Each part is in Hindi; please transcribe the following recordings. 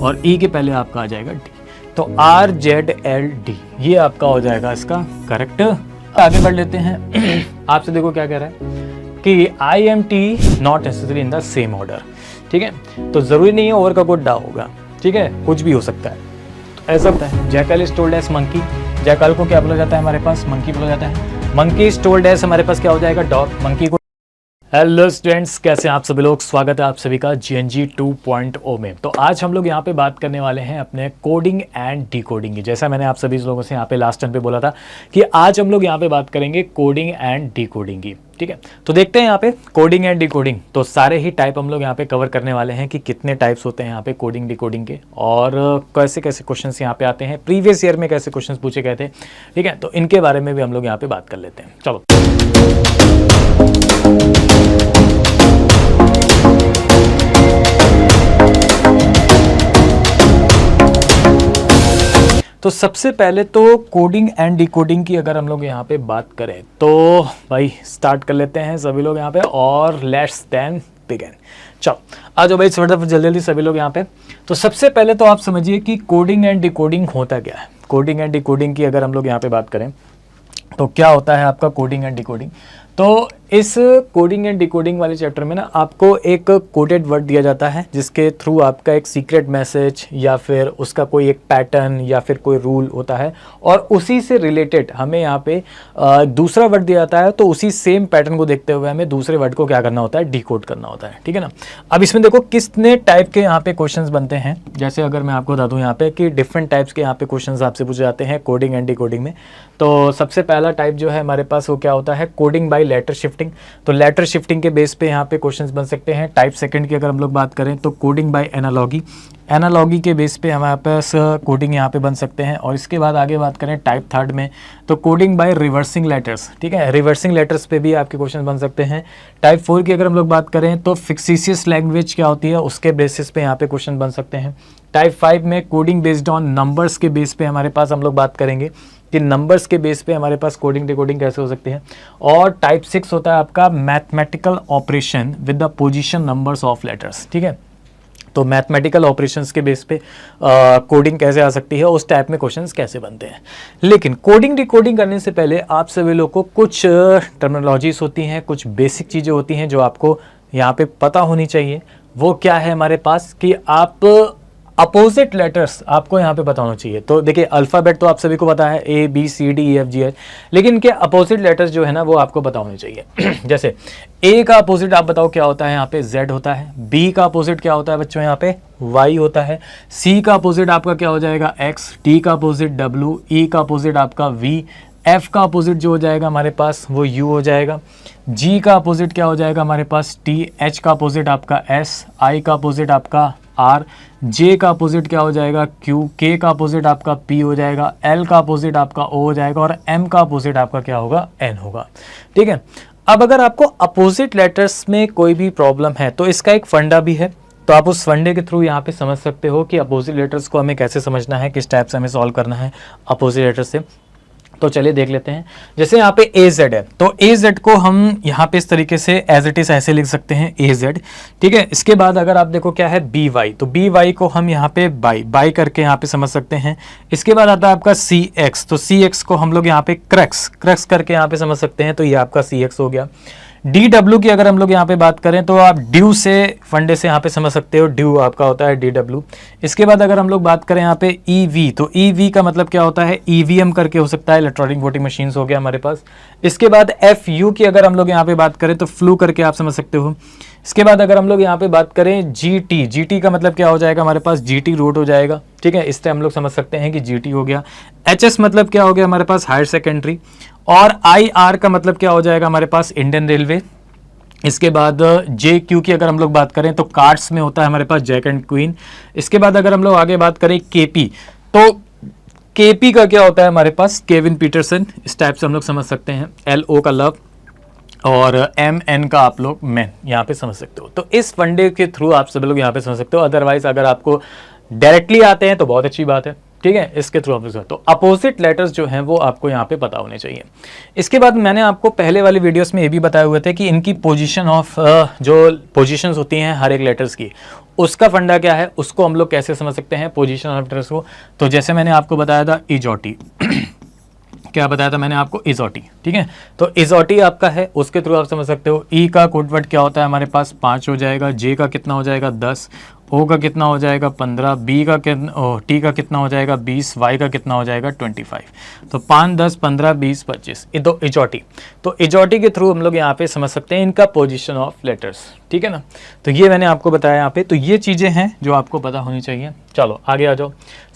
और ई के पहले आपका आ जाएगा डी, तो RZLD ये आपका हो जाएगा इसका करेक्ट। आगे बढ़ लेते हैं। आपसे देखो क्या कह रहा है कि IMT not necessary in the same order, ठीक है, तो जरूरी नहीं है ओवर का कोड डा होगा, ठीक है, कुछ भी हो सकता है। तो ऐसा होता है jackal is told as monkey, jackal को क्या बोला जाता है हमारे पास, मंकी बोला जाता है। मंकी इज टोल्ड एज हमारे पास क्या हो जाएगा, डॉग, मंकी को। हेलो स्टूडेंट्स, कैसे हैं आप सभी लोग, स्वागत है आप सभी का GNG 2.0 में। तो आज हम लोग यहाँ पे बात करने वाले हैं अपने कोडिंग एंड डिकोडिंग की। जैसा मैंने आप सभी लोगों से यहाँ पे लास्ट टाइम पे बोला था कि आज हम लोग यहाँ पे बात करेंगे कोडिंग एंड डिकोडिंग की, ठीक है। तो देखते हैं यहाँ पे कोडिंग एंड डिकोडिंग, तो सारे ही टाइप हम लोग यहाँ पे कवर करने वाले हैं कि कितने टाइप्स होते हैं यहाँ पे कोडिंग डिकोडिंग के, और कैसे कैसे क्वेश्चंस यहाँ पे आते हैं, प्रीवियस ईयर में कैसे क्वेश्चंस पूछे गए थे, ठीक है। तो इनके बारे में भी हम लोग यहाँ पे बात कर लेते हैं। चलो, तो सबसे पहले तो कोडिंग एंड डिकोडिंग की अगर हम लोग यहाँ पे बात करें तो भाई स्टार्ट कर लेते हैं सभी लोग यहाँ पे, और लेट्स देन बिगिन। चलो आ जाओ भाई फटाफट जल्दी जल्दी सभी लोग यहाँ पे। तो सबसे पहले तो आप समझिए कि कोडिंग एंड डिकोडिंग होता क्या है। कोडिंग एंड डिकोडिंग की अगर हम लोग यहाँ पे बात करें तो क्या होता है आपका कोडिंग एंड डिकोडिंग। तो इस कोडिंग एंड डिकोडिंग वाले चैप्टर में ना आपको एक कोडेड वर्ड दिया जाता है जिसके थ्रू आपका एक सीक्रेट मैसेज या फिर उसका कोई एक पैटर्न या फिर कोई रूल होता है, और उसी से रिलेटेड हमें यहाँ पे दूसरा वर्ड दिया जाता है। तो उसी सेम पैटर्न को देखते हुए हमें दूसरे वर्ड को क्या करना होता है, डिकोड करना होता है, ठीक है ना। अब इसमें देखो कितने टाइप के यहाँ पे क्वेश्चंस बनते हैं। जैसे अगर मैं आपको बता दूँ यहाँ पे कि डिफरेंट टाइप्स के यहाँ पे क्वेश्चंस आपसे पूछे जाते हैं कोडिंग एंड डिकोडिंग में। तो सबसे पहला टाइप जो है हमारे पास वो क्या होता है, कोडिंग बाय लेटर शिफ्टिंग। तो लेटर शिफ्टिंग के बेस पे यहाँ पे क्वेश्चंस बन सकते हैं। टाइप सेकंड की अगर हम लोग बात करें तो कोडिंग बाय एनालॉगी, एनालॉगी के बेस पे हमारे पास कोडिंग यहाँ पे बन सकते हैं। और इसके बाद आगे बात करें टाइप थर्ड में तो कोडिंग बाय रिवर्सिंग लेटर्स, ठीक है, रिवर्सिंग लेटर्स पे भी आपके क्वेश्चन बन सकते हैं। टाइप फोर की अगर हम लोग बात करें तो फिक्सिशियस लैंग्वेज क्या होती है उसके बेसिस पे यहाँ पे क्वेश्चन बन सकते हैं। टाइप फाइव में कोडिंग बेस्ड ऑन नंबर्स के बेस पे हमारे पास हम लोग बात करेंगे कि नंबर्स के बेस पे हमारे पास कोडिंग डिकोडिंग कैसे हो सकती है। और टाइप सिक्स होता है आपका mathematical operation with the position numbers of letters, ठीक है। तो मैथमेटिकल ऑपरेशंस के बेस पे कोडिंग कैसे आ सकती है, उस टाइप में क्वेश्चंस कैसे बनते हैं। लेकिन कोडिंग डिकोडिंग करने से पहले आप सभी लोग को कुछ टर्मिनोलॉजीज होती हैं, कुछ बेसिक चीज़ें होती हैं जो आपको यहाँ पे पता होनी चाहिए। वो क्या है हमारे पास कि आप अपोजिट लेटर्स आपको यहाँ पे पता होना चाहिए। तो देखिए अल्फ़ाबेट तो आप सभी को पता है ABCDEFGH, लेकिन इनके अपोजिट लेटर्स जो है ना वो आपको पता होने चाहिए। जैसे A का अपोजिट आप बताओ क्या होता है, यहाँ पे Z होता है। B का अपोजिट क्या होता है बच्चों, यहाँ पे Y होता है। C का अपोजिट आपका क्या हो जाएगा, X। D का अपोजिट W। E का अपोजिट आपका V। F का अपोजिट जो हो जाएगा हमारे पास वो U हो जाएगा। G का अपोजिट क्या हो जाएगा हमारे पास T। H का अपोजिट आपका S। I का अपोजिट आपका R। J का अपोजिट क्या हो जाएगा Q। K का अपोजिट आपका P हो जाएगा। L का अपोजिट आपका O हो जाएगा, और M का अपोजिट आपका क्या होगा, N होगा, ठीक है। अब अगर आपको अपोजिट लेटर्स में कोई भी प्रॉब्लम है तो इसका एक फंडा भी है, तो आप उस फंडे के थ्रू यहाँ पे समझ सकते हो कि अपोजिट लेटर्स को हमें कैसे समझना है, किस टाइप से हमें सॉल्व करना है अपोजिट लेटर से। तो चलिए देख लेते हैं। जैसे यहाँ पे AZ है तो AZ को हम यहाँ पे इस तरीके से एज इट इज ऐसे लिख सकते हैं AZ, ठीक है। इसके बाद अगर आप देखो क्या है BY, तो BY को हम यहाँ पे बाई करके यहाँ पे समझ सकते हैं। इसके बाद आता है आपका CX, तो CX को हम लोग यहाँ पे क्रक्स करके यहाँ पे समझ सकते हैं, तो ये आपका CX हो गया। DW की अगर हम लोग यहाँ पे बात करें तो आप ड्यू से फंडे से यहाँ पे समझ सकते हो, ड्यू आपका होता है DW। इसके बाद अगर हम लोग बात करें यहाँ पे EV, तो EV का मतलब क्या होता है, EVM करके हो सकता है, इलेक्ट्रॉनिक वोटिंग मशीन्स हो गया हमारे पास। इसके बाद FU की अगर हम लोग यहाँ पे बात करें तो फ्लू करके आप समझ सकते हो। इसके बाद अगर हम लोग यहाँ पे बात करें GT का मतलब क्या हो जाएगा हमारे पास, GT रूट हो जाएगा, ठीक है। इससे हम लोग समझ सकते हैं कि GT हो गया। HS मतलब क्या हो गया हमारे पास, हायर सेकेंडरी। और IR का मतलब क्या हो जाएगा हमारे पास, इंडियन रेलवे। इसके बाद JQ की अगर हम लोग बात करें तो कार्ड्स में होता है हमारे पास जैक एंड क्वीन। इसके बाद अगर हम लोग आगे बात करें KP, तो KP का क्या होता है हमारे पास, केविन पीटरसन। इस टाइप से हम लोग समझ सकते हैं। LO का लव, और MN का आप लोग मैन यहाँ पे समझ सकते हो। तो इस फंडे के थ्रू आप सभी लोग यहाँ पे समझ सकते हो। अदरवाइज अगर आपको डायरेक्टली आते हैं तो बहुत अच्छी बात है, ठीक है, इसके थ्रू आप तो अपोजिट लेटर्स जो हैं वो आपको यहाँ पे पता होने चाहिए। इसके बाद मैंने आपको पहले वाले वीडियोस में ये भी बताए हुए थे कि इनकी पोजीशन ऑफ जो पोजीशंस होती हैं हर एक लेटर्स की, उसका फंडा क्या है, उसको हम लोग कैसे समझ सकते हैं पोजीशन ऑफ लेटर्स को। तो जैसे मैंने आपको बताया था इजोटी क्या बताया था मैंने आपको, इजोटी, ठीक है। तो इजोटी आपका है, उसके थ्रू आप समझ सकते हो। ई का कोड वर्ड क्या होता है हमारे पास 5 हो जाएगा, जे का कितना हो जाएगा 10, ओ का कितना हो जाएगा 15, बी का कितना, टी का कितना हो जाएगा 20, वाई का कितना हो जाएगा 25। तो 5, 10, 15, 20, 25 इजोटी। तो इजोटी के थ्रू हम लोग यहाँ पे समझ सकते हैं इनका पोजिशन ऑफ लेटर्स, ठीक है ना। तो ये मैंने आपको बताया यहाँ पे, तो ये चीज़ें हैं जो आपको पता होनी चाहिए। चलो आगे आ जाओ।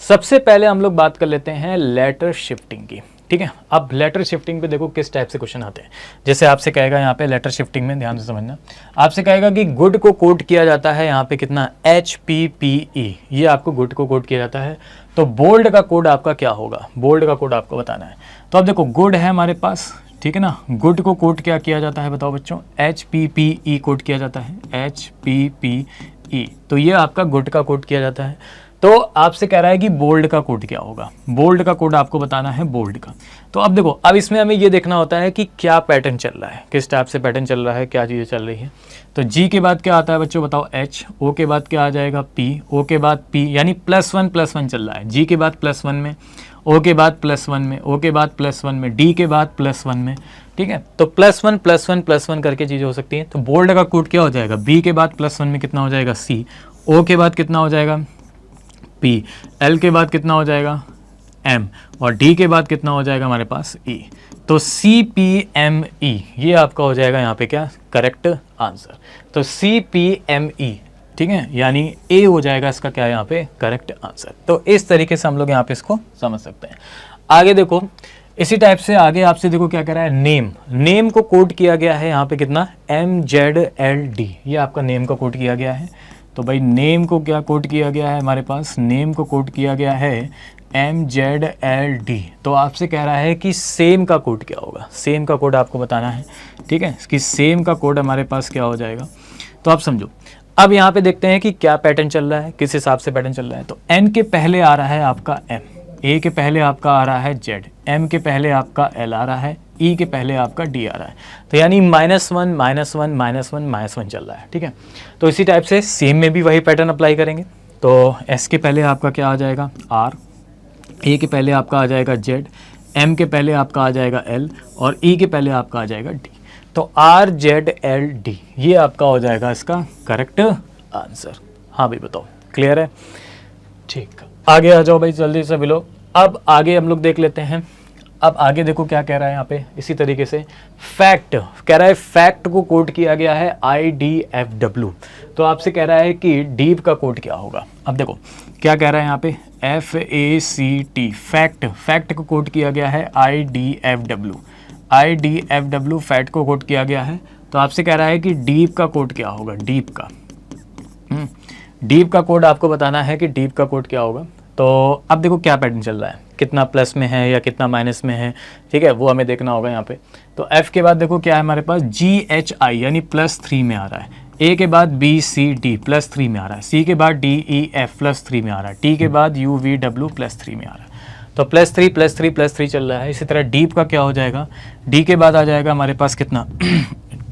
सबसे पहले हम लोग बात कर लेते हैं लेटर शिफ्टिंग की, ठीक है। अब लेटर शिफ्टिंग पे देखो किस टाइप से क्वेश्चन आते हैं। जैसे आपसे कहेगा यहाँ पे लेटर शिफ्टिंग में, ध्यान से समझना, आपसे कहेगा कि गुड को कोड किया जाता है यहाँ पे कितना, HPPE, ये आपको गुड को कोड किया जाता है। तो बोल्ड का कोड आपका क्या होगा, बोल्ड का कोड आपको बताना है। तो अब देखो गुड है हमारे पास, ठीक है ना, गुड को कोड क्या किया जाता है बताओ बच्चों, HPPE कोड किया जाता है, HPPE। तो ये आपका गुड का कोड किया जाता है। तो आपसे कह रहा है कि बोल्ड का कोड क्या होगा, बोल्ड का कोड आपको बताना है बोल्ड का। तो अब देखो, अब इसमें हमें ये देखना होता है कि क्या पैटर्न चल रहा है, किस टाइप से पैटर्न चल रहा है, क्या चीज़ें चल रही है। तो जी के बाद क्या आता है बच्चों बताओ, H, O के बाद क्या आ जाएगा P, O के बाद P, यानी +1 चल रहा है। जी के बाद +1 में, O के बाद +1 में, O के बाद +1 में, D के बाद +1 में, ठीक है। तो +1 करके चीज़ें हो सकती हैं। तो बोल्ड का कोड क्या हो जाएगा, B के बाद +1 में कितना हो जाएगा C, O के बाद कितना हो जाएगा P, L के बाद कितना हो जाएगा M, और D के बाद कितना हो जाएगा हमारे पास E। तो CPME ये आपका हो जाएगा यहाँ पे क्या, करेक्ट आंसर। तो CPME, ठीक है, यानी A हो जाएगा इसका क्या यहाँ पे करेक्ट आंसर। तो इस तरीके से हम लोग यहाँ पे इसको समझ सकते हैं। आगे देखो, इसी टाइप से आगे आपसे देखो क्या कह रहा है, नेम, नेम को कोड किया गया है यहाँ पे कितना, MZLD, ये आपका नेम का कोड किया गया है। तो भाई नेम को क्या कोड किया गया है हमारे पास, नेम को कोड किया गया है MZLD। तो आपसे कह रहा है कि सेम का कोड क्या होगा, सेम का कोड आपको बताना है, ठीक है, कि सेम का कोड हमारे पास क्या हो जाएगा। तो आप समझो, अब यहाँ पे देखते हैं कि क्या पैटर्न चल रहा है, किस हिसाब से पैटर्न चल रहा है। तो N के पहले आ रहा है आपका M, A के पहले आपका आ रहा है Z, M के पहले आपका L आ रहा है, E के पहले आपका D आ रहा है। तो यानी -1 चल रहा है, ठीक है। तो इसी टाइप से सेम में भी वही पैटर्न अप्लाई करेंगे। तो S के पहले आपका क्या आ जाएगा R, A के पहले आपका आ जाएगा Z, M के पहले आपका आ जाएगा L, और E के पहले आपका आ जाएगा D। तो RZLD ये आपका हो जाएगा इसका करेक्ट आंसर। हाँ भाई बताओ, क्लियर है, ठीक। आगे आ जाओ भाई जल्दी से बिलो। अब आगे हम लोग देख लेते हैं। अब आगे देखो क्या कह रहा है यहाँ पे, इसी तरीके से फैक्ट कह रहा है, फैक्ट को कोड किया गया है IDFW। तो आपसे कह रहा है कि डीप का कोड क्या होगा। अब देखो क्या कह रहा है यहाँ पे, FACT, फैक्ट, फैक्ट को कोड किया गया है IDFW, फैक्ट को कोड किया गया है। तो आपसे कह रहा है कि डीप का कोड क्या होगा, डीप का, डीप का कोड आपको बताना है कि डीप का कोड क्या होगा। तो अब देखो क्या पैटर्न चल रहा है, कितना प्लस में है या कितना माइनस में है, ठीक है, वो हमें देखना होगा यहाँ पे। तो F के बाद देखो क्या है हमारे पास, GHI यानी +3 में आ रहा है, A के बाद BCD +3 में आ रहा है, C के बाद DEF +3 में आ रहा है, T के बाद UVW +3 में आ रहा है। तो +3 चल रहा है। इसी तरह डीप का क्या हो जाएगा, D के बाद आ जाएगा हमारे पास कितना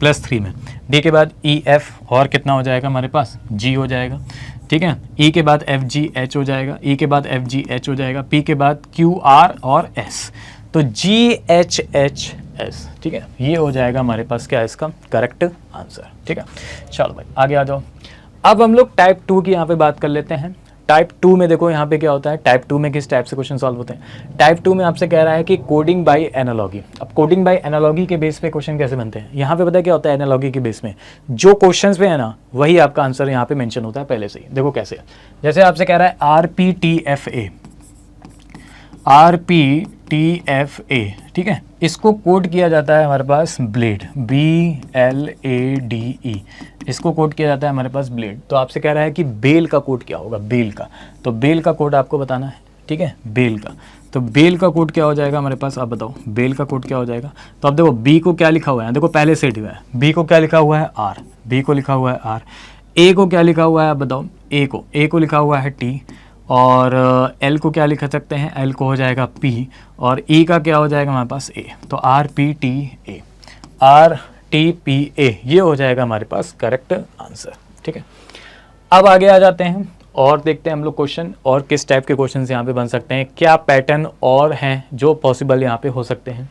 +3 में, D के बाद EF और कितना हो जाएगा हमारे पास G हो जाएगा, ठीक है। E के बाद FGH हो जाएगा, E के बाद FGH हो जाएगा, P के बाद QR और S। तो GHHS, ठीक है, ये हो जाएगा हमारे पास क्या है इसका करेक्ट आंसर, ठीक है। चलो भाई आगे आ जाओ। अब हम लोग टाइप 2 की यहाँ पे बात कर लेते हैं। टाइप 2 में देखो यहाँ पे क्या होता है, टाइप 2 में किस टाइप से क्वेश्चन सॉल्व होते हैं। टाइप 2 में आपसे कह रहा है कि कोडिंग बाय एनालॉगी। अब कोडिंग बाय एनालॉगी के बेस पे क्वेश्चन कैसे बनते हैं, यहाँ पे पता है क्या होता है, एनालॉगी के बेस में जो क्वेश्चंस पे है ना वही आपका आंसर यहाँ पे मेंशन होता है पहले से ही। देखो कैसे, जैसे आपसे कह रहा है RPTFA, ठीक है, इसको कोड किया जाता है हमारे पास ब्लेड, BLADE, इसको कोड किया जाता है हमारे पास ब्लेड। तो आपसे कह रहा है कि बेल का कोड क्या होगा, बेल का, तो बेल का कोड आपको बताना है, ठीक है, बेल का। तो बेल का कोड क्या हो जाएगा हमारे पास, आप बताओ बेल का कोड क्या हो जाएगा। तो अब देखो बी को क्या लिखा हुआ है, देखो पहले सेट हुआ है, बी को क्या लिखा हुआ है R, बी को लिखा हुआ है R, ए को क्या लिखा हुआ है आप बताओ, ए को लिखा हुआ है T, और एल को क्या लिख सकते हैं, एल को हो जाएगा पी, और ई का क्या हो जाएगा हमारे पास ए, तो R P T A, R T P A, ये हो जाएगा हमारे पास करेक्ट आंसर। ठीक है, अब आगे आ जाते हैं और देखते हैं हम लोग क्वेश्चन और किस टाइप के क्वेश्चन यहाँ पे बन सकते हैं, क्या पैटर्न और हैं जो पॉसिबल यहाँ पे हो सकते हैं।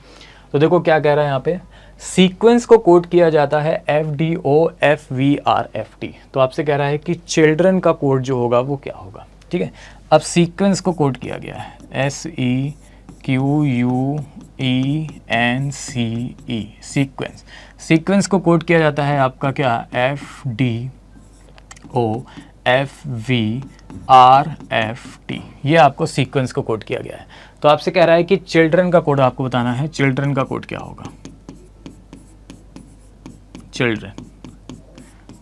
तो देखो क्या कह रहा है यहाँ पे, सीक्वेंस को कोड किया जाता है FDOFVRFT। तो आपसे कह रहा है कि चिल्ड्रन का कोड जो होगा वो क्या होगा। ठीक है, अब सीक्वेंस को कोड किया गया है SEQUENCE, सीक्वेंस। सीक्वेंस को कोड किया जाता है आपका क्या, FDOFVRFT, ये आपको सीक्वेंस को कोड किया गया है। तो आपसे कह रहा है कि चिल्ड्रन का कोड आपको बताना है, चिल्ड्रन का कोड क्या होगा, चिल्ड्रन।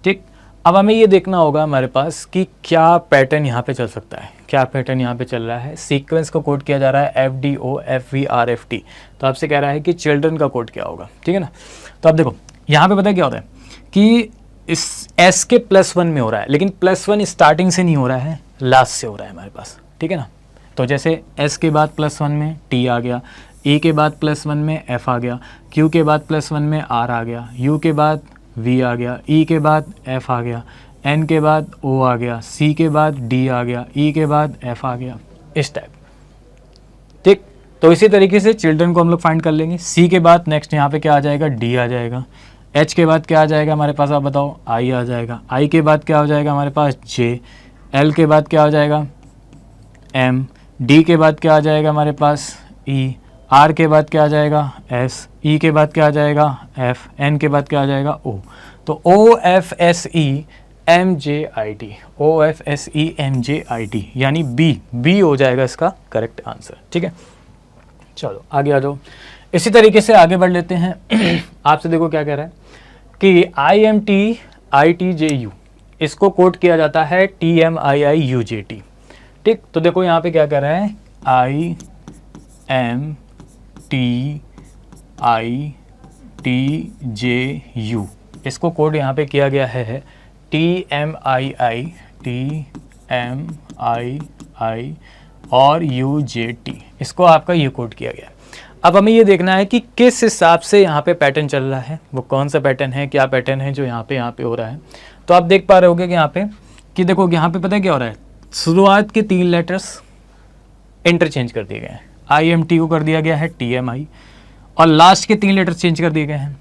ठीक, अब हमें ये देखना होगा हमारे पास कि क्या पैटर्न यहाँ पे चल सकता है, क्या पैटर्न यहाँ पे चल रहा है। सीक्वेंस को कोड किया जा रहा है FDOFVRFT, तो आपसे कह रहा है कि चिल्ड्रन का कोड क्या होगा। ठीक है ना, तो अब देखो यहाँ पे पता है क्या होता है कि इस S के +1 में हो रहा है, लेकिन +1 स्टार्टिंग से नहीं हो रहा है, लास्ट से हो रहा है हमारे पास। ठीक है ना, तो जैसे S के बाद +1 में T आ गया, E के बाद +1 में F आ गया, Q के बाद +1 में R आ गया, U के बाद V आ गया, E के बाद F आ गया, N के बाद O आ गया, C के बाद D आ गया, E के बाद F आ गया, इस टाइप। ठीक, तो इसी तरीके से चिल्ड्रन को हम लोग फाइंड कर लेंगे। C के बाद नेक्स्ट यहाँ पे क्या आ जाएगा, D आ जाएगा। H के बाद क्या आ जाएगा हमारे पास, आप बताओ, I आ जाएगा। I के बाद क्या हो जाएगा हमारे पास, J। L के बाद क्या हो जाएगा, M। D के बाद क्या आ जाएगा हमारे पास, E। R के बाद क्या आ जाएगा, S। E के बाद क्या आ जाएगा, F। N के बाद क्या आ जाएगा, O। तो OFSEMJIT, OFSEMJIT यानी B हो जाएगा इसका करेक्ट आंसर। ठीक है, चलो आगे आ जाओ। इसी तरीके से आगे बढ़ लेते हैं। आपसे देखो क्या कह रहा है कि IMTITJU, इसको कोड किया जाता है TMIIUJT। ठीक, तो देखो यहाँ पे क्या कह रहा है, IMTITJU, इसको कोड यहाँ पे किया गया है TMII और UJT, इसको आपका ये कोड किया गया है। अब हमें ये देखना है कि किस हिसाब से यहाँ पे पैटर्न चल रहा है, वो कौन सा पैटर्न है, क्या पैटर्न है जो यहाँ पे हो रहा है। तो आप देख पा रहे होगे कि यहाँ पे कि देखो यहाँ पे पता है क्या हो रहा है, शुरुआत के 3 लेटर्स इंटरचेंज कर दिए गए हैं। IMT को कर दिया गया है TMI, और लास्ट के 3 लेटर्स चेंज कर दिए गए हैं।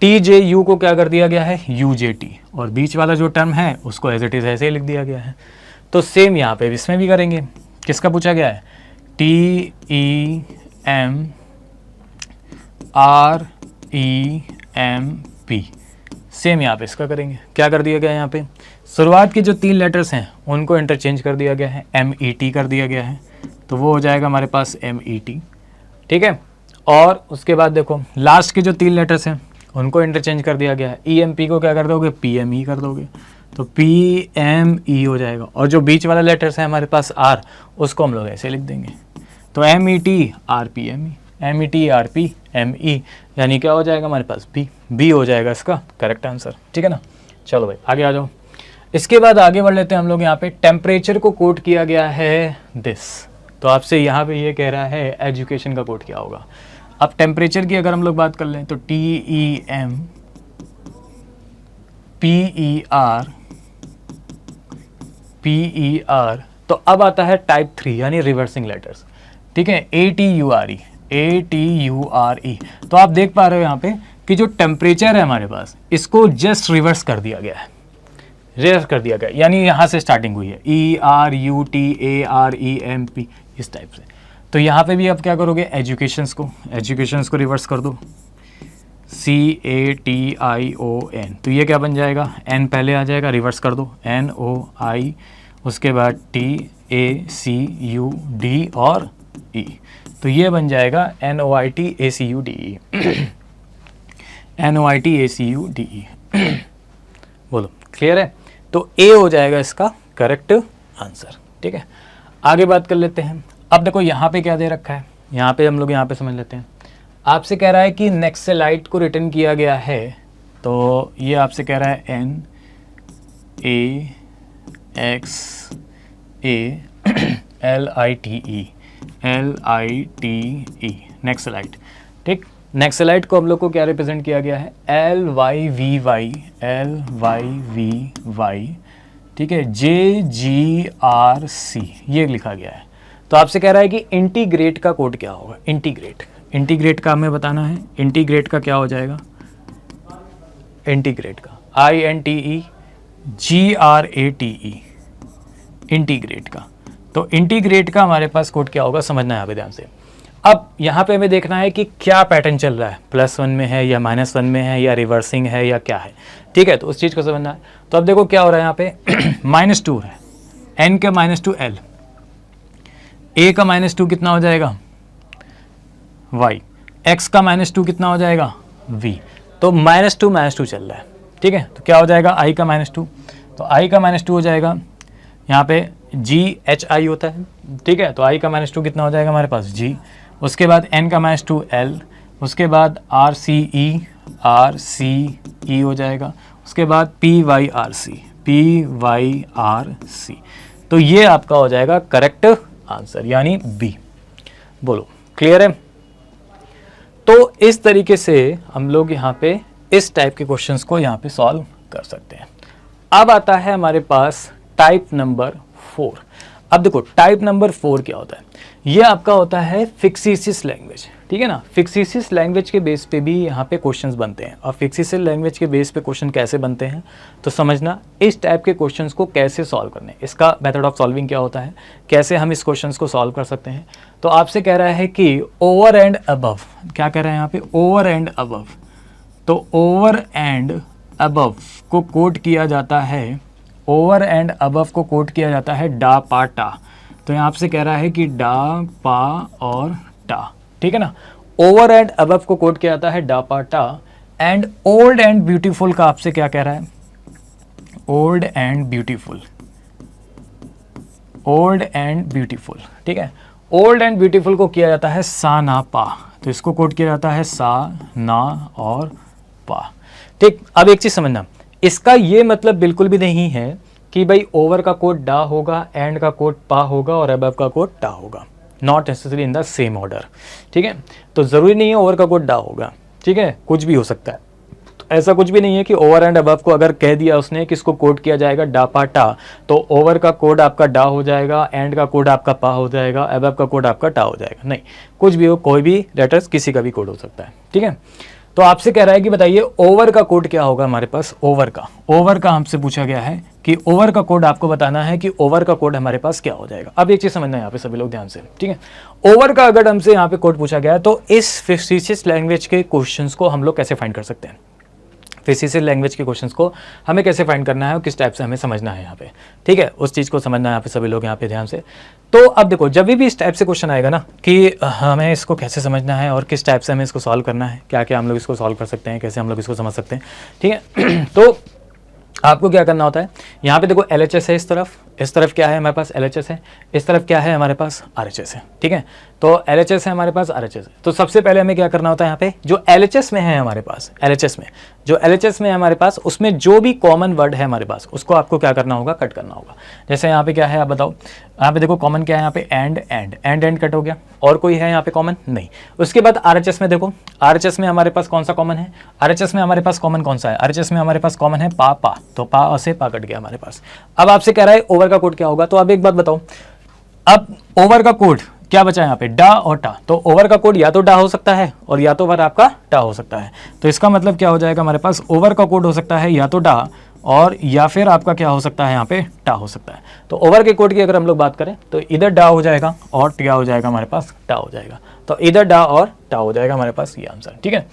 TJU को क्या कर दिया गया है, UJT, और बीच वाला जो टर्म है उसको एज इट इज़ ऐसे ही लिख दिया गया है। तो सेम यहाँ पे इसमें भी करेंगे। किसका पूछा गया है, TEMREMP, सेम यहाँ पे इसका करेंगे। क्या कर दिया गया है, यहाँ पे शुरुआत के जो 3 लेटर्स हैं उनको इंटरचेंज कर दिया गया है, MET कर दिया गया है, तो वो हो जाएगा हमारे पास MET। ठीक है, और उसके बाद देखो लास्ट के जो 3 लेटर्स हैं उनको इंटरचेंज कर दिया गया है। EMP को क्या कर दोगे, PME कर दोगे, तो PME हो जाएगा। और जो बीच वाला लेटर्स है हमारे पास R, उसको हम लोग ऐसे लिख देंगे, तो MET RPME, MET RPME, यानी क्या हो जाएगा हमारे पास, B हो जाएगा इसका करेक्ट आंसर। ठीक है ना, चलो भाई आगे आ जाओ। इसके बाद आगे बढ़ लेते हैं हम लोग। यहाँ पे टेम्परेचर को कोड किया गया है दिस, तो आपसे यहाँ पे ये कह रहा है एजुकेशन का कोड क्या होगा। अब टेम्परेचर की अगर हम लोग बात कर लें तो TEMPER, तो अब आता है टाइप 3 यानी रिवर्सिंग लेटर्स। ठीक है, ATURE, तो आप देख पा रहे हो यहाँ पे कि जो टेम्परेचर है हमारे पास इसको जस्ट रिवर्स कर दिया गया है, रिवर्स कर दिया गया, यानी यहाँ से स्टार्टिंग हुई है ERUTAREMP इस टाइप से। तो यहाँ पे भी आप क्या करोगे, एजुकेशंस को रिवर्स कर दो, CATION, तो ये क्या बन जाएगा, N पहले आ जाएगा, रिवर्स कर दो, NOI, उसके बाद TACUD और E, तो ये बन जाएगा NOITACUDE। NOITACUDE बोलो, क्लियर है। तो A हो जाएगा इसका करेक्ट आंसर। ठीक है, आगे बात कर लेते हैं। अब देखो यहाँ पे क्या दे रखा है, यहाँ पे हम लोग यहाँ पे समझ लेते हैं। आपसे कह रहा है कि नेक्सेलाइट को रिटर्न किया गया है, तो ये आपसे कह रहा है NAXA LITE, नक्सलाइट। ठीक, नक्सलाइट को हम लोग को क्या रिप्रेजेंट किया गया है, LYVY, ठीक है, JGRC ये लिखा गया है। तो आपसे कह रहा है कि इंटीग्रेट का कोड क्या होगा, इंटीग्रेट का हमें बताना है। इंटीग्रेट का क्या हो जाएगा, इंटीग्रेट का INTEGRATE, इंटीग्रेट का। तो इंटीग्रेट का हमारे पास कोड क्या होगा, समझना है यहाँ पे ध्यान से। अब यहाँ पे हमें देखना है कि क्या पैटर्न चल रहा है, +1 में है या -1 में है या रिवर्सिंग है या क्या है। ठीक है, तो उस चीज़ को समझना है। तो अब देखो क्या हो रहा है यहाँ पे -2 है, n का -2 L, a का -2 कितना हो जाएगा y, x का -2 कितना हो जाएगा v। तो -2 चल रहा है। ठीक है, तो क्या हो जाएगा i का -2, तो i का -2 हो जाएगा यहाँ पे GHI होता है। ठीक है, तो i का -2 कितना हो जाएगा हमारे पास g, उसके बाद n का -2 L, उसके बाद RCE हो जाएगा, उसके बाद PYRC। तो ये आपका हो जाएगा करेक्ट आंसर यानी बी। बोलो क्लियर है। तो इस तरीके से हम लोग यहाँ पे इस टाइप के क्वेश्चंस को यहाँ पे सॉल्व कर सकते हैं। अब आता है हमारे पास टाइप नंबर 4। अब देखो टाइप नंबर 4 क्या होता है, ये आपका होता है फिक्सिसिस लैंग्वेज। ठीक है ना, फिक्सिसिस लैंग्वेज के बेस पे भी यहाँ पे क्वेश्चंस बनते हैं। और फिक्सिसिस लैंग्वेज के बेस पे क्वेश्चन कैसे बनते हैं तो समझना, इस टाइप के क्वेश्चंस को कैसे सॉल्व करने, इसका मेथड ऑफ सॉल्विंग क्या होता है, कैसे हम इस क्वेश्चंस को सॉल्व कर सकते हैं। तो आपसे कह रहा है कि ओवर एंड अबव, क्या कह रहा है यहाँ पे, ओवर एंड अबव। तो ओवर एंड अबव को कोट किया जाता है, ओवर एंड अबव को कोट किया जाता है डा पा टा। तो यहाँ आपसे कह रहा है कि डा पा और टा। ठीक है ना, ओवर एंड अबव को कोट किया जाता है डा पा टा। एंड ओल्ड एंड ब्यूटीफुल का आपसे क्या कह रहा है, old and beautiful, old and beautiful. ठीक है, ओल्ड एंड ब्यूटीफुल को किया जाता है सा ना पा, तो इसको कोट किया जाता है सा ना और पा। ठीक, अब एक चीज समझना, इसका ये मतलब बिल्कुल भी नहीं है कि भाई ओवर का कोड डा होगा, एंड का कोड पा होगा और अबव का कोड टा होगा। Not necessary in the same order. ठीक है, तो ज़रूरी नहीं है ओवर का कोड डा होगा। ठीक है, कुछ भी हो सकता है। तो ऐसा कुछ भी नहीं है कि ओवर एंड अबव को अगर कह दिया उसने कि इसको कोड किया जाएगा डा पा टा, तो ओवर का कोड आपका डा हो जाएगा, एंड का कोड आपका पा हो जाएगा, अबव का कोड आपका टा हो जाएगा। नहीं, कुछ भी हो, कोई भी लेटर्स किसी का भी कोड हो सकता है। ठीक है, तो आपसे कह रहा है कि बताइए ओवर का कोड क्या होगा हमारे पास, ओवर का हमसे पूछा गया है कि ओवर का कोड आपको बताना है कि ओवर का कोड हमारे पास क्या हो जाएगा। अब एक चीज समझना है यहाँ पे सभी लोग ध्यान से। ठीक है, ओवर का अगर हमसे यहाँ पे कोड पूछा गया है तो इस फिक्सिसिस लैंग्वेज के क्वेश्चंस को हम लोग कैसे फाइंड कर सकते हैं, फिक्सिसिस लैंग्वेज के क्वेश्चंस को हमें कैसे फाइंड करना है और किस टाइप से हमें समझना है यहाँ पे। ठीक है, उस चीज़ को समझना है यहाँ पे सभी लोग यहाँ पे ध्यान से। तो अब देखो, जब भी इस टाइप से क्वेश्चन आएगा ना कि हमें इसको कैसे समझना है और किस टाइप से हमें इसको सॉल्व करना है, क्या क्या हम लोग इसको सॉल्व कर सकते हैं, कैसे हम लोग इसको समझ सकते हैं। ठीक है, तो आपको क्या करना होता है, यहाँ पे देखो LHS है, इस तरफ क्या है हमारे पास LHS है, इस तरफ क्या है हमारे पास RHS है। ठीक है, तो LHS है हमारे पास, RHS है। तो सबसे पहले हमें क्या करना होता है, यहाँ पे जो LHS में है हमारे पास, LHS में है हमारे पास, उसमें जो भी कॉमन वर्ड है हमारे पास उसको आपको क्या करना होगा, कट करना होगा। जैसे यहाँ पे क्या है आप बताओ, यहाँ पे देखो कॉमन क्या है, यहाँ पे एंड कट हो गया, और कोई है यहाँ पे कॉमन नहीं। उसके बाद RHS में देखो, RHS में हमारे पास कौन सा कॉमन है, RHS में हमारे पास कॉमन कौन सा है, RHS में हमारे पास कॉमन है पा, तो पा से पा कट गया हमारे पास। अब आपसे कह रहा है ओवर का कोड क्या होगा, तो अब एक बात बताओ, अब ओवर का कोड क्या बचा है यहाँ पे, डा और टा। तो ओवर का कोड या तो डा हो सकता है और या तो फिर आपका टा हो सकता है। तो इसका मतलब क्या हो जाएगा, हमारे पास ओवर का कोड हो सकता है या तो डा और या फिर आपका क्या हो सकता है यहाँ पे टा हो सकता है। तो ओवर के कोड की अगर हम लोग बात करें तो इधर डा हो जाएगा और क्या हो जाएगा हमारे पास, टा हो जाएगा। तो इधर डा और टा हो जाएगा हमारे पास ये आंसर। ठीक है,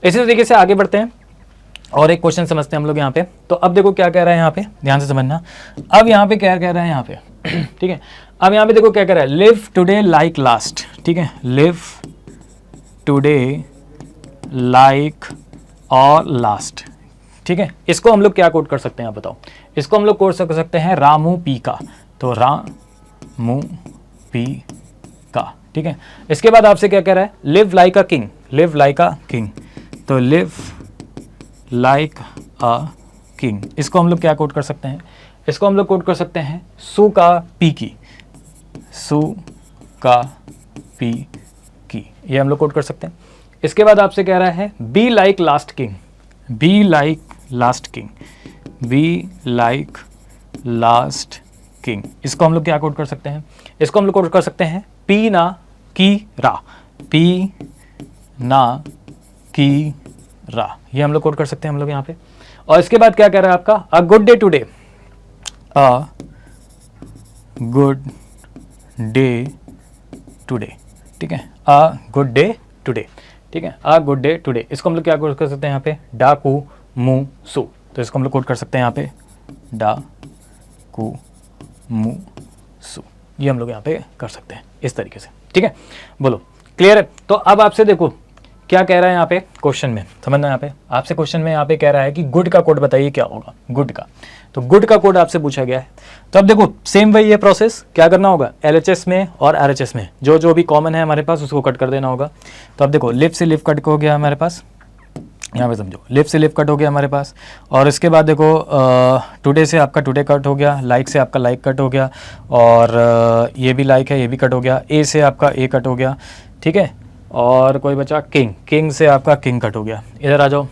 इसी तरीके से आगे बढ़ते हैं और एक क्वेश्चन समझते हैं हम लोग यहाँ पे। तो अब देखो क्या कह रहा है यहाँ पे, ध्यान से समझना। अब यहाँ पे क्या कह रहा है यहाँ पे ठीक है, अब यहाँ पे देखो क्या कह रहा है, लिव टुडे लाइक लास्ट। ठीक है, लिव टुडे लाइक और लास्ट। ठीक है, इसको हम लोग क्या कोड कर सकते हैं आप बताओ, इसको हम लोग कोड कर सकते हैं रामू पी का। तो रामू पी का। ठीक है, इसके बाद आपसे क्या कह रहा है, live like a king, live like a king. तो लिव लाइक अ किंग, इसको हम लोग क्या कोड कर सकते हैं, इसको हम लोग कोड कर सकते हैं सू का पी की, सु का पी की, ये हम लोग कोड कर सकते हैं। इसके बाद आपसे कह रहा है be like last king, be like last king, be like last king, इसको हम लोग क्या कोड कर सकते हैं? इसको हम लोग कोड कर सकते हैं पी ना की रा, पी ना की रा, ये हम लोग कोड कर सकते हैं हम लोग यहाँ पे। और इसके बाद क्या कह रहा है आपका? A good day today, a good day today, ठीक है, अ गुड डे टुडे, ठीक है, अ गुड डे टुडे, इसको हम लोग क्या कोड कर सकते हैं यहाँ पे? डा कू मू सु, तो इसको हम लोग कोड कर सकते हैं यहाँ पे डा कू मू सु, ये हम लोग यहाँ पे कर सकते हैं इस तरीके से, ठीक है। बोलो क्लियर है? तो अब आपसे देखो क्या कह रहा है यहाँ पे क्वेश्चन में, समझना यहाँ पे आपसे क्वेश्चन में यहाँ पे कह रहा है कि गुड का कोड बताइए क्या होगा, गुड का। तो गुड का कोड आपसे पूछा गया है। तो अब देखो सेम वही है प्रोसेस, क्या करना होगा? LHS में और RHS में जो भी कॉमन है हमारे पास उसको कट कर देना होगा। तो अब देखो लिव से लिव कट हो गया हमारे पास, यहाँ पे समझो लिव से लिव कट हो गया हमारे पास। और इसके बाद देखो टुडे से आपका टुडे कट हो गया, लाइक से आपका लाइक कट हो गया, और ये भी लाइक है ये भी कट हो गया, ए से आपका ए कट हो गया, ठीक है। और कोई बचा किंग, किंग से आपका किंग कट हो गया। इधर आ जाओ,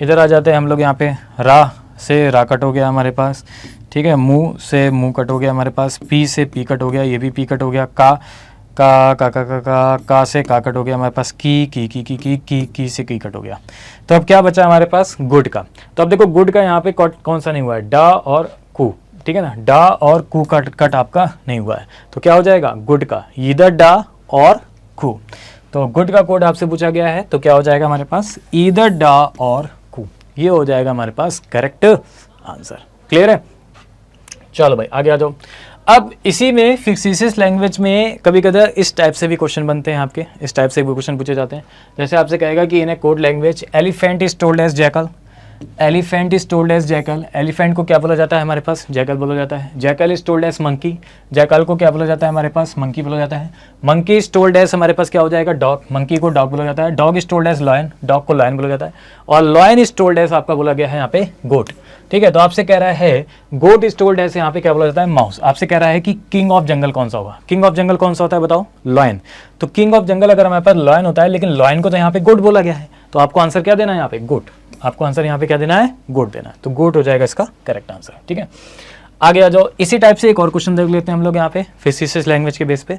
इधर आ जाते हैं हम लोग यहाँ पे, रा से रा कट हो गया हमारे पास, ठीक है, मुँह से मुँह कट हो गया हमारे पास, पी से पी कट हो गया, ये भी पी कट हो गया, का से का कट हो गया हमारे पास, की से की कट हो गया। तो अब क्या बचा हमारे पास? गुड का। तो अब देखो गुड का यहाँ पे कौन सा नहीं हुआ है? डा और कू, ठीक है ना, डा और कू का कट आपका नहीं हुआ है, तो क्या हो जाएगा? गुड का ईदर डा और कू। तो गुड का कोड आपसे पूछा गया है, तो क्या हो जाएगा हमारे पास? ईदर डा और कू, ये हो जाएगा हमारे पास करेक्ट आंसर। क्लियर है? चलो भाई आगे आ जाओ। अब इसी में फिक्सिस लैंग्वेज में कभी कभी इस टाइप से भी क्वेश्चन बनते हैं आपके, इस टाइप से भी क्वेश्चन पूछे जाते हैं। जैसे आपसे कहेगा कि in a code language elephant is told as jackal, elephant is told as jackal, elephant को क्या बोला जाता है हमारे पास? जैकल बोला जाता है। Jackal is told as monkey, jackal को क्या बोला जाता है हमारे पास? मंकी बोला जाता है। मंकी इज टोल्ड एज हमारे पास क्या हो जाएगा? डॉग, मंकी को डॉग बोला जाता है। Dog is told as lion, dog को लॉयन बोला जाता है। और लॉयन इज टोल्ड एज आपका बोला गया है यहाँ पे गोट, ठीक है। तो आपसे कह रहा है गोट इज टोल्ड एज यहाँ पे क्या बोला जाता है? माउस। आपसे कह रहा है कि किंग ऑफ जंगल कौन सा होगा? किंग ऑफ जंगल कौन सा होता है बताओ? लॉयन। तो किंग ऑफ जंगल अगर हमारे पास लॉयन होता है, लेकिन लॉयन को तो यहाँ पे गोट बोला गया है, तो आपको आंसर क्या देना है यहाँ पे? गोट। आपको आंसर यहाँ पे क्या देना है? गोट देना है। तो गोट हो जाएगा इसका करेक्ट आंसर, ठीक है। आगे आ जाओ, इसी टाइप से एक और क्वेश्चन देख लेते हैं हम लोग यहाँ पे फिक्सिस लैंग्वेज के बेस पे।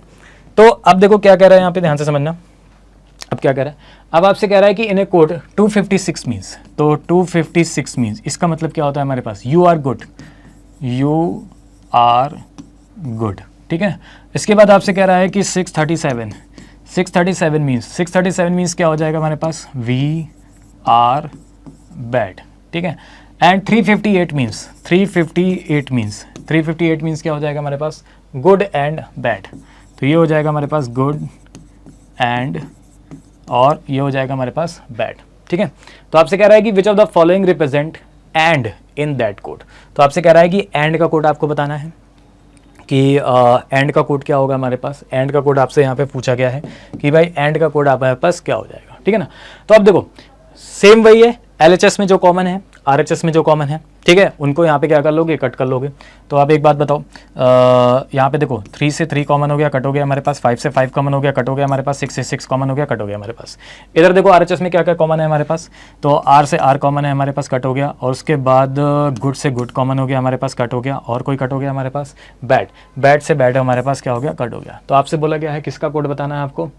तो अब देखो क्या कह रहा है यहाँ पे, ध्यान से समझना। अब क्या कह रहा है? अब आपसे कह रहा है कि इन ए कोड 256 मीन्स, तो 256 मीन्स इसका मतलब क्या होता है हमारे पास? You are good, you are good, ठीक है। इसके बाद आपसे कह रहा है कि 637, 637 मीन्स, 637 मीन्स क्या हो जाएगा हमारे पास? वी आर बैड, ठीक है। एंड 358 मीन्स, 358 मीन्स, 358 मीन्स क्या हो जाएगा हमारे पास? Good and bad. तो ये हो जाएगा हमारे पास गुड एंड, और ये हो जाएगा हमारे पास बैड, ठीक है। तो आपसे कह रहा है कि which of the following represent and in that code. तो आपसे कह रहा है कि एंड का कोड आपको बताना है कि एंड का कोड क्या होगा हमारे पास। एंड का कोड आपसे यहाँ पे पूछा गया है कि भाई एंड का कोड हमारे पास क्या हो जाएगा, ठीक है ना। तो अब देखो सेम वही है, LHS में जो कॉमन है, RHS में जो कॉमन है, ठीक है, उनको यहाँ पे क्या कर लोगे? कट कर लोगे। तो आप एक बात बताओ, यहाँ पे देखो 3 से 3 कॉमन हो गया, कट हो गया हमारे पास, 5 से 5 कॉमन हो गया, कट हो गया हमारे पास, 6 से 6 कॉमन हो गया, कट हो गया हमारे पास। इधर देखो RHS में क्या क्या कॉमन है हमारे पास? तो R से R कॉमन है हमारे पास, कट हो गया। और उसके बाद गुड से गुड कॉमन हो गया हमारे पास, कट हो गया। और कोई कट हो गया हमारे पास? बैड, बैड से बैड हमारे पास क्या हो गया? कट हो गया। तो आपसे बोला गया है किसका कोड बताना है आपको?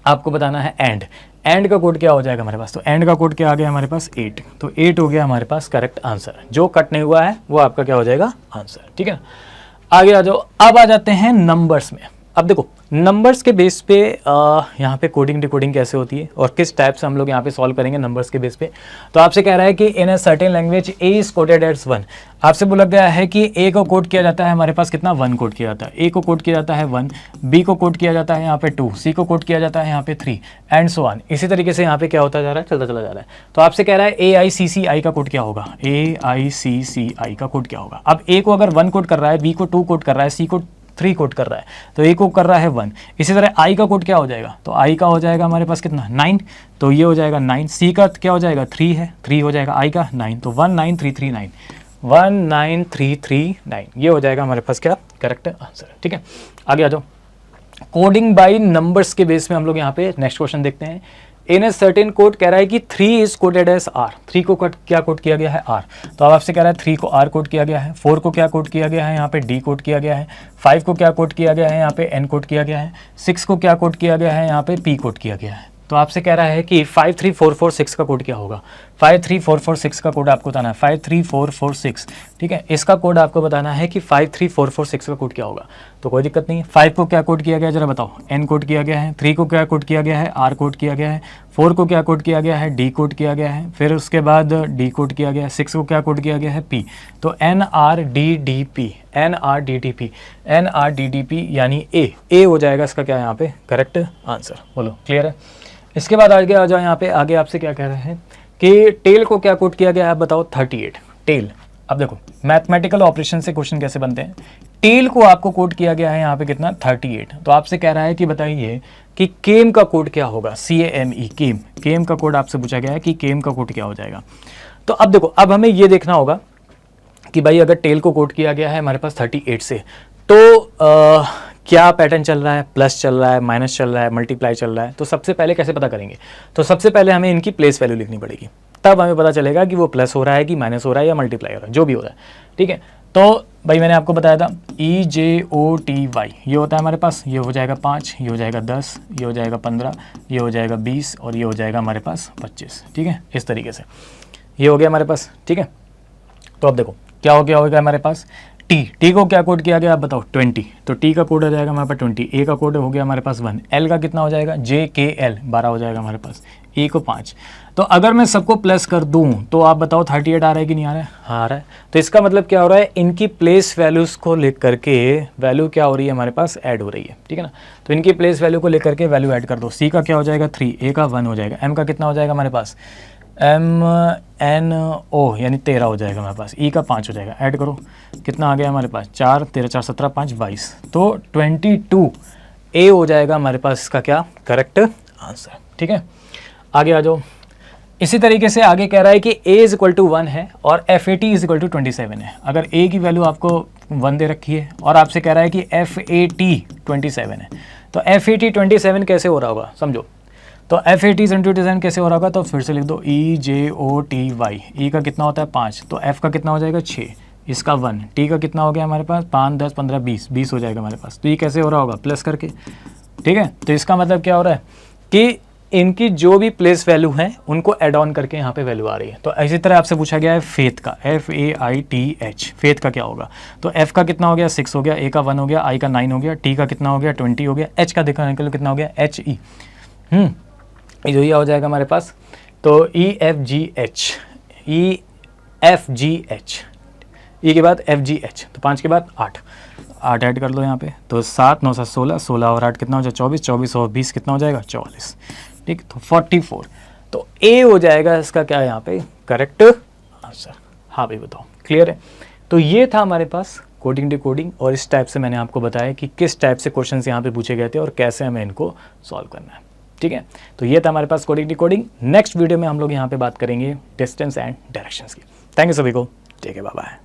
आपको बताना है एंड। एंड का कोड क्या हो जाएगा हमारे पास? तो एंड का कोड क्या आ गया हमारे पास? 8। तो 8 हो गया हमारे पास करेक्ट आंसर। जो कट नहीं हुआ है वो आपका क्या हो जाएगा? आंसर, ठीक है। आगे आ जाओ, अब आ जाते हैं नंबर्स में। अब देखो नंबर्स के बेस पे यहाँ पे कोडिंग डिकोडिंग कैसे होती है और किस टाइप से हम लोग यहाँ पे सॉल्व करेंगे नंबर्स के बेस पे। तो आपसे कह रहा है कि in a certain language A is coded as 1। आपसे बोला गया है कि ए को कोड किया जाता है हमारे पास कितना? 1 कोड किया जाता है। ए को कोड किया जाता है 1, बी को कोड किया जाता है यहाँ पे 2, सी को कोड किया जाता है यहाँ पे 3 एंड सो ऑन। इसी तरीके से यहाँ पे क्या होता जा रहा है? चलता चला जा रहा है। तो आपसे कह रहा है AICCI का कोड क्या होगा? AICCI का कोड क्या होगा? अब ए को अगर 1 कोड कर रहा है, बी को 2 कोड कर रहा है, सी को 3 कोड कर रहा है, तो ए को कर रहा है 1। इसी तरह आई का कोड क्या हो जाएगा? तो आई का हो जाएगा हमारे पास कितना? 9। तो ये हो जाएगा 9। सी का क्या हो जाएगा? 3 है, 3 हो जाएगा। आई का 9, तो 1 9 3 3 9। 19339, ये हो जाएगा हमारे पास क्या करेक्ट आंसर। ठीक है, आगे आ जाओ। कोडिंग बाय नंबर्स के बेस में हम लोग यहाँ पे नेक्स्ट क्वेश्चन देखते हैं। इन ए सर्टेन कोड कह रहा है कि 3 इज कोडेड एज आर, 3 को क्या कोड किया गया है आर, तो अब आपसे कह रहा है 3 को आर कोड किया गया है, 4 को क्या कोड किया गया है यहाँ पे डी कोड किया गया है, 5 को क्या कोड किया गया है यहाँ पे एन कोड किया गया है, 6 को क्या कोड किया गया है यहाँ पे पी कोड किया गया है। तो आपसे कह रहा है कि 53446 का कोड क्या होगा, 53446 का कोड आपको बताना है, 53446। ठीक है, इसका कोड आपको बताना है कि 53446 का कोड क्या होगा। तो कोई दिक्कत नहीं है। 5 को क्या कोड किया गया है जरा बताओ, एन कोड किया गया है, 3 को क्या कोड किया गया है आर कोड किया गया है, 4 को क्या कोड किया गया है डी कोड किया गया है, फिर उसके बाद डी कोड किया गया है, 6 को क्या कोड किया गया है पी। तो N R D D P, N R D D P, N R D D P यानी ए हो जाएगा इसका क्या यहाँ पे करेक्ट आंसर। बोलो क्लियर है। इसके बाद आगे आ जाओ, यहाँ पे आगे आपसे क्या कह रहे हैं कि टेल को क्या कोड किया गया है, आप बताओ 38 टेल। अब देखो मैथमेटिकल ऑपरेशन से क्वेश्चन कैसे बनते हैं, टेल को आपको कोड किया गया है यहाँ पे कितना 38। तो आपसे कह रहा है कि बताइए कि केम का कोड क्या होगा, CAME केम, केम का कोड आपसे पूछा गया है कि केम का कोड क्या हो जाएगा। तो अब देखो, अब हमें ये देखना होगा कि भाई अगर टेल को कोड किया गया है हमारे पास 38 से, तो क्या पैटर्न चल रहा है, प्लस चल रहा है, माइनस चल रहा है, मल्टीप्लाई चल रहा है। तो सबसे पहले कैसे पता करेंगे, तो सबसे पहले हमें इनकी प्लेस वैल्यू लिखनी पड़ेगी, तब हमें पता चलेगा कि वो प्लस हो रहा है कि माइनस हो रहा है या मल्टीप्लाई हो रहा है, जो भी हो रहा है। ठीक है, तो भाई मैंने आपको बताया था EJOTY ये होता है हमारे पास, ये हो जाएगा 5, ये हो जाएगा 10, ये हो जाएगा 15, ये हो जाएगा 20 और ये हो जाएगा हमारे पास 25। ठीक है, इस तरीके से ये हो गया हमारे पास। ठीक है, तो अब देखो क्या हो गया होगा हमारे पास टी को क्या कोड किया गया आप बताओ 20, तो टी का कोड हो जाएगा हमारे पास 20, ए का कोड हो गया हमारे पास 1, एल का कितना हो जाएगा JKL 12 हो जाएगा हमारे पास, ए को 5। तो अगर मैं सबको प्लस कर दूं तो आप बताओ 38 आ रहा है कि नहीं आ रहा है, हाँ आ रहा है। तो इसका मतलब क्या हो रहा है, इनकी प्लेस वैल्यूज़ को लेकर के वैल्यू क्या हो रही है हमारे पास ऐड हो रही है। ठीक है ना, तो इनकी प्लेस वैल्यू को लेकर के वैल्यू ऐड कर दो। सी का क्या हो जाएगा 3, ए का 1 हो जाएगा, एम का कितना हो जाएगा हमारे पास MNO यानी 13 हो जाएगा हमारे पास, ई का 5 हो जाएगा, ऐड करो कितना आ गया हमारे पास 4, 13 4 17 5 22, तो 22 ए हो जाएगा हमारे पास इसका क्या करेक्ट आंसर। ठीक है, आगे आ जाओ। इसी तरीके से आगे कह रहा है कि a इज इक्वल टू 1 है और FAT इज इक्वल टू 27 है। अगर a की वैल्यू आपको 1 दे रखी है और आपसे कह रहा है कि FAT 27 है, तो FAT 27 कैसे हो रहा होगा समझो। तो FAT 27 कैसे हो रहा होगा, तो फिर से लिख दो EJOTY, ई का कितना होता है 5, तो F का कितना हो जाएगा 6, इसका 1, टी का कितना हो गया हमारे पास 5 10 15 20 हो जाएगा हमारे पास। तो ये कैसे हो रहा होगा प्लस करके। ठीक है, तो इसका मतलब क्या हो रहा है कि इनकी जो भी प्लेस वैल्यू है उनको एड ऑन करके यहाँ पे वैल्यू आ रही है। तो इसी तरह आपसे पूछा गया है फेथ का, FAITH, फेथ का क्या होगा। तो F का कितना हो गया 6 हो गया, A का 1 हो गया, I का 9 हो गया, T का कितना हो गया 20 हो गया, H का देखने के लिए कितना हो गया HE, जो ये हो जाएगा हमारे पास। तो EFGH, E के बाद FGH, तो 5 के बाद 8 ऐड कर लो यहाँ पे, तो 7 9 7 16, 16 और 8 कितना हो जाएगा 24, 24 और 20 कितना हो जाएगा 44। ठीक, तो 44, तो ए हो जाएगा इसका क्या यहाँ पे करेक्ट आंसर। हाँ भाई बताओ क्लियर है। तो ये था हमारे पास कोडिंग डिकोडिंग, और इस टाइप से मैंने आपको बताया कि किस टाइप से क्वेश्चंस यहाँ पे पूछे गए थे और कैसे हमें इनको सॉल्व करना है। ठीक है, तो ये था हमारे पास कोडिंग डिकोडिंग। नेक्स्ट वीडियो में हम लोग यहाँ पे बात करेंगे डिस्टेंस एंड डायरेक्शंस की। थैंक यू सभी को, ठीक है, बाय बाय।